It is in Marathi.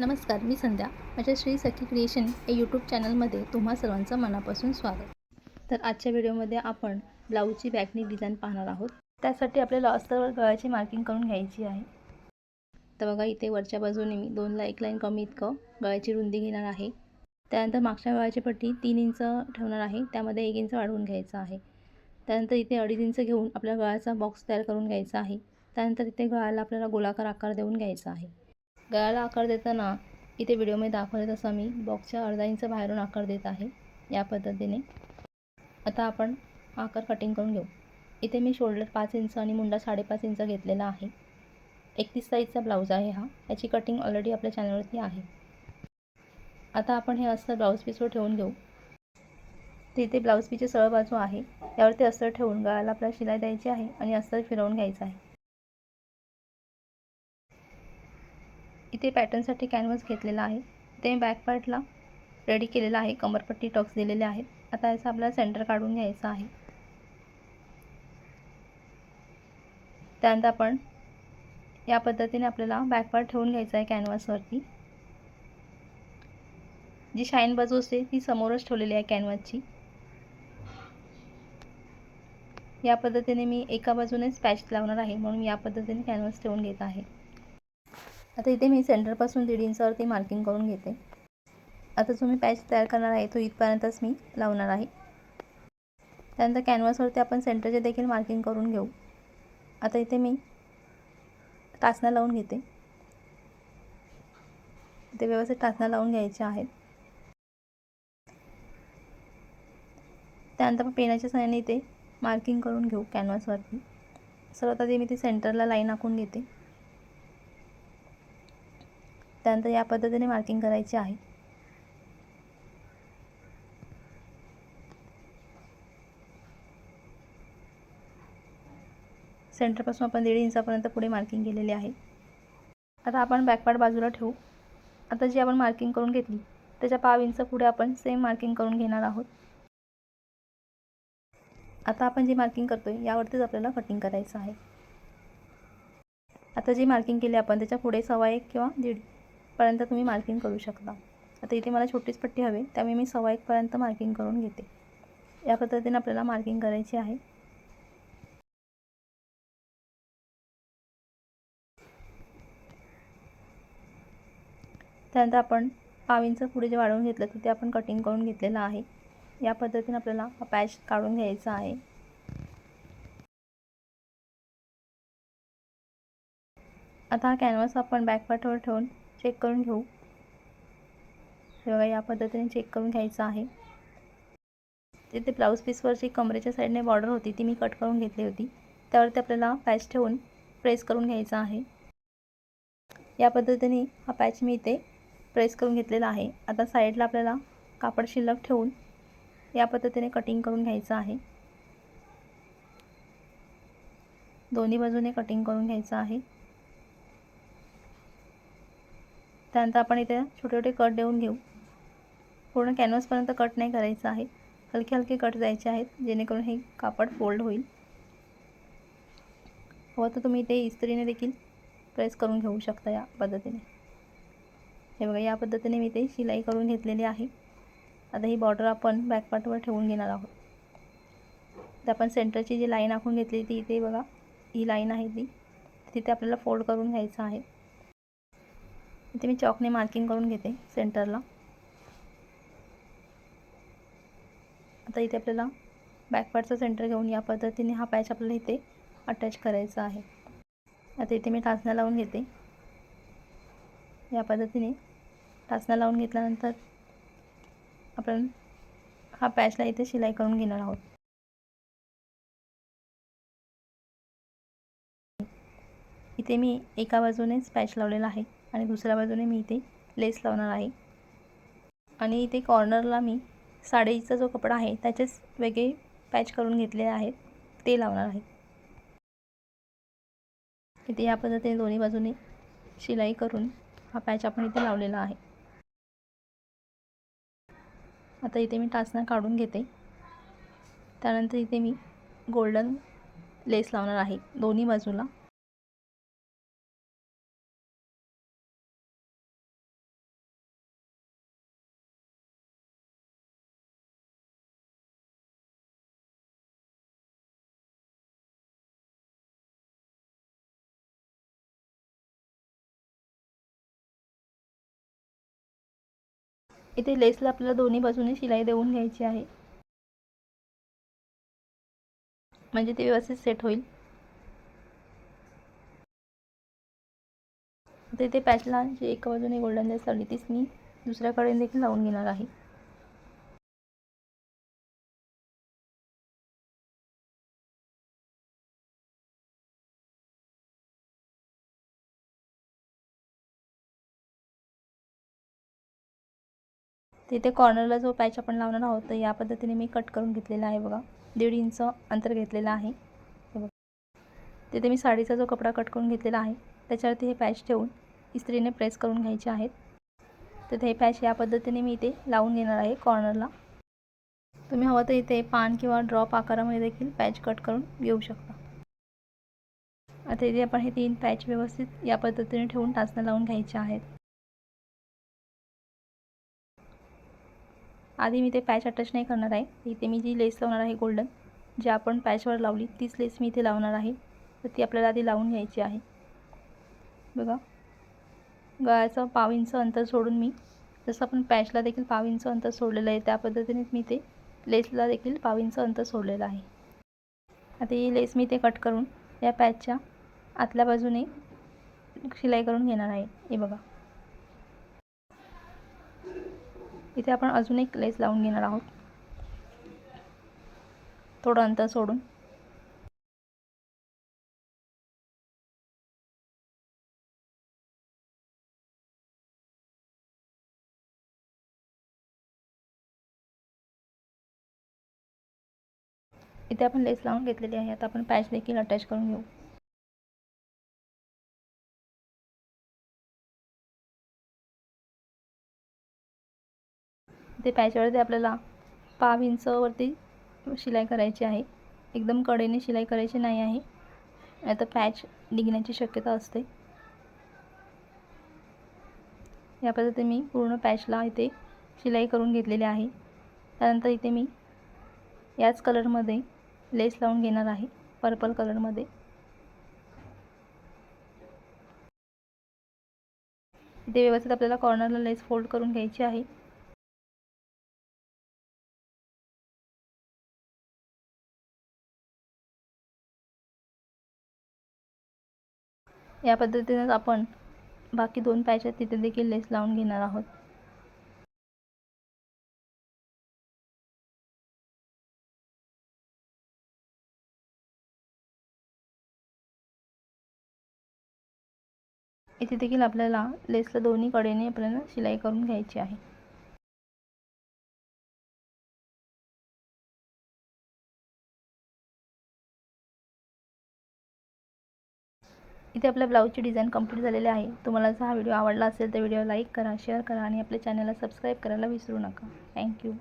नमस्कार, मी संध्या. माझ्या श्री सखी क्रिएशन या यूट्यूब चॅनलमध्ये तुम्हा सर्वांचं मनापासून स्वागत. तर आजच्या व्हिडिओमध्ये आपण ब्लाऊजची बॅकनेक डिझाईन पाहणार आहोत. त्यासाठी आपल्याला अस्तरवर गळ्याची मार्किंग करून घ्यायची आहे. तर बघा, इथे वरच्या बाजूने मी 2ला 1 लाईन कमी इतकं गळ्याची रुंदी घेणार आहे. त्यानंतर मागच्या गळ्याची पट्टी 3 इंच ठेवणार आहे, त्यामध्ये 1 इंच वाढवून घ्यायचं आहे. त्यानंतर इथे 2.5 इंच घेऊन आपल्या गळ्याचा बॉक्स तयार करून घ्यायचा आहे. त्यानंतर इथे गळ्याला आपल्याला गोलाकार आकार देऊन घ्यायचा आहे. गळ्याला आकार देताना इथे व्हिडिओमध्ये दाखवले तसं मी बॉक्सच्या अर्धा इंच बाहेरून आकार देत आहे, या पद्धतीने. आता आपण आकार कटिंग करून घेऊ. इथे मी शोल्डर 5 इंच आणि मुंडा 5.5 इंच घेतलेला आहे. 31 साईजचा ब्लाऊज आहे हा. याची कटिंग ऑलरेडी आपल्या चॅनलवरती आहे. आता आपण हे अस्तर ब्लाऊज पीसवर ठेवून घेऊ. तिथे ब्लाऊज पीसची सरळ बाजू आहे, यावरती अस्तर ठेवून गळ्याला आपल्याला शिलाई द्यायची आहे आणि अस्तर फिरवून घ्यायचं आहे. इथे पॅटर्नसाठी कॅनव्हास घेतलेला आहे. इथे मी बॅक पार्टला रेडी केलेला आहे. कमरपट्टी टक्स दिलेले आहेत. आता याचा आपल्याला सेंटर काढून घ्यायचा आहे. त्यानंतर आपण या पद्धतीने आपल्याला बॅक पार्ट ठेवून घ्यायचा आहे कॅनव्हासवरती. जी शाईन बाजू असते ती समोरच ठेवलेली आहे कॅनव्हासची. या पद्धतीने मी एका बाजूनेच पॅच लावणार आहे, म्हणून या पद्धतीने कॅनव्हास ठेवून घेत आहे. आता इथे मी सेंटरपासून 1.5 इंचावरती मार्किंग करून घेते. आता जो मी पॅच तयार करणार आहे तो इथपर्यंतच मी लावणार आहे. त्यानंतर कॅनव्हासवरती आपण सेंटरचे देखील मार्किंग करून घेऊ. आता इथे मी टाचण्या लावून घेते. इथे व्यवस्थित टाचण्या लावून घ्यायच्या आहेत. त्यानंतर आपण पेनाच्या सहाय्याने इथे मार्किंग करून घेऊ कॅनव्हासवरती. सर्वात आधी मी ते सेंटरला लाईन आखून घेते. त्यानंतर या पद्धतीने मार्किंग करायची आहे. सेंटरपासून आपण 1.5 इंचापर्यंत पुढे मार्किंग केलेली आहे. आता आपण बॅकपार्ट बाजूला ठेवू. आता जी आपण मार्किंग करून घेतली त्याच्या 1.5 इंच पुढे आपण सेम मार्किंग करून घेणार आहोत. आता आपण जी मार्किंग करतोय यावरतीच आपल्याला कटिंग करायचं आहे. आता जी मार्किंग केली आपण त्याच्या पुढे 1.25 किंवा 1.5 पर्यंत तुम्ही मार्किंग करू शकता. आता इथे मला छोटीच पट्टी हवी, त्यामुळे मी 1.25 पर्यंत मार्किंग करून घेते. या पद्धतीने आपल्याला मार्किंग करायची आहे. त्यानंतर आपण 1.5 इंच पुढे जे वाढवून घेतलं तिथे आपण कटिंग करून घेतलेलं आहे. या पद्धतीने आपल्याला हा पॅच काढून घ्यायचा आहे. आता हा कॅनव्हास आपण बॅक पार्टवर ठेवून चेक करून घेऊ. बघा, या पद्धतीने चेक करून घ्यायचं आहे. तिथे ब्लाऊज पीसवरची कमरेच्या साईडने बॉर्डर होती ती मी कट करून घेतली होती. त्यावरती आपल्याला पॅच ठेवून प्रेस करून घ्यायचा आहे. या पद्धतीने हा पॅच मी इथे प्रेस करून घेतलेला आहे. आता साईडला आपल्याला कापड शिल्लक ठेवून या पद्धतीने कटिंग करून घ्यायचं आहे. दोन्ही बाजूने कटिंग करून घ्यायचं आहे. त्यानंतर आपण इथे छोटे छोटे कट देऊन घेऊ. पूर्ण कॅनव्हासपर्यंत कट नाही करायचं आहे, हलके हलके कट द्यायचे आहेत, जेणेकरून हे कापड फोल्ड होईल. हवं तर तुम्ही इथे इस्त्रीने देखील प्रेस करून घेऊ शकता या पद्धतीने. हे बघा, या पद्धतीने मी ते शिलाई करून घेतलेली आहे. आता ही बॉर्डर आपण बॅक पार्टवर ठेवून घेणार आहोत. तर आपण सेंटरची जी लाईन आखून घेतली ती इथे बघा, ही लाईन आहे ती तिथे आपल्याला फोल्ड करून घ्यायचं आहे. इथे मी चॉकने मार्किंग करून घेते सेंटरला. आता इथे आपल्याला बॅक पार्टचं सेंटर घेऊन या पद्धतीने हा पॅच आपल्याला इथे अटॅच करायचा आहे. आता इथे मी टाचण्या लावून घेते. या पद्धतीने टाचण्या लावून घेतल्यानंतर आपण हा पॅचला इथे शिलाई करून घेणार आहोत. इथे मी एका बाजूनेच पॅच लावलेला आहे आणि दुसऱ्या बाजूने मी इथे लेस लावणार आहे. आणि इथे कॉर्नरला मी साडीचा जो कपडा आहे त्याचेच वेगळे पॅच करून घेतले आहेत, ते लावणार आहे. इथे या पद्धतीने दोन्ही बाजूने शिलाई करून हा पॅच आपण इथे लावलेला आहे. आता इथे मी टाचण्या काढून घेते. त्यानंतर इथे मी गोल्डन लेस लावणार आहे दोन्ही बाजूला. इथे लेसला आपल्याला दोन्ही बाजूने शिलाई देऊन घ्यायची आहे, म्हणजे ते व्यवस्थित सेट होईल. आता इथे पॅचला जी एका बाजूने गोल्डन लेस लावली तीच मी दुसऱ्याकडे देखील लावून घेणार आहे. तिथे कॉर्नरला जो पॅच आपण लावणार आहोत तर या पद्धतीने मी कट करून घेतलेला आहे बघा. 1.5 इंच अंतर घेतलेलं आहे. हे बघा, तिथे मी साडीचा जो कपडा कट करून घेतलेला आहे त्याच्यावरती हे पॅच ठेवून इस्त्रीने प्रेस करून घ्यायचे आहेत. तर हे पॅच या पद्धतीने मी इथे लावून घेणार आहे कॉर्नरला. तुम्ही हवं तर इथे पान किंवा ड्रॉप आकारामध्ये देखील पॅच कट करून घेऊ शकता. आता इथे आपण हे 3 पॅच व्यवस्थित या पद्धतीने ठेवून टाचण्या लावून घ्यायचे आहेत. आधी मी ते पॅच अटॅच नाही करणार आहे. इथे मी जी लेस लावणार आहे गोल्डन, जी आपण पॅचवर लावली तीच लेस मी इथे लावणार आहे. तर ती आपल्याला आधी लावून घ्यायची आहे. बघा, गळ्याचं 1/2 इंच अंतर सोडून मी, जसं आपण पॅचला देखील 1/2 इंच अंतर सोडलेलं आहे त्या पद्धतीनेच मी ते लेसला देखील 1/2 इंच अंतर सोडलेलं आहे. आता ही लेस मी ते कट करून या पॅचच्या आतल्या बाजूने शिलाई करून घेणार आहे. हे बघा, इथे आपण अजून एक लेस लावून घेणार आहोत, थोडं अंतर सोडून. इथे आपण लेस लावून घेतलेली आहे. आता आपण पॅच देखील अटॅच करून घेऊ. इथे पॅचवरती आपल्याला 1/2 इंचवरती शिलाई करायची आहे. एकदम कडेने शिलाई करायची नाही आहे, नाहीतर पॅच निघण्याची शक्यता असते. या पद्धतीने मी पूर्ण पॅचला इथे शिलाई करून घेतलेली आहे. त्यानंतर इथे मी याच कलरमध्ये लेस लावून घेणार आहे, पर्पल कलरमध्ये. इथे व्यवस्थित आपल्याला कॉर्नरला लेस फोल्ड करून घ्यायची आहे. या पद्धतीनेच आपण बाकी 2 पॅच आहेत तिथे देखील लेस लावून घेणार आहोत. इथे देखील आपल्याला लेसला दोन्ही कडेने आपल्याला शिलाई करून घ्यायची आहे. इथे आपल्या ब्लाऊजची डिझाईन कंप्लीट झालेली आहे. तुम्हाला जर हा व्हिडिओ आवडला असेल तर व्हिडिओ लाईक करा, शेअर करा आणि आपल्या चॅनलला सबस्क्राईब करायला विसरू नका. थँक्यू.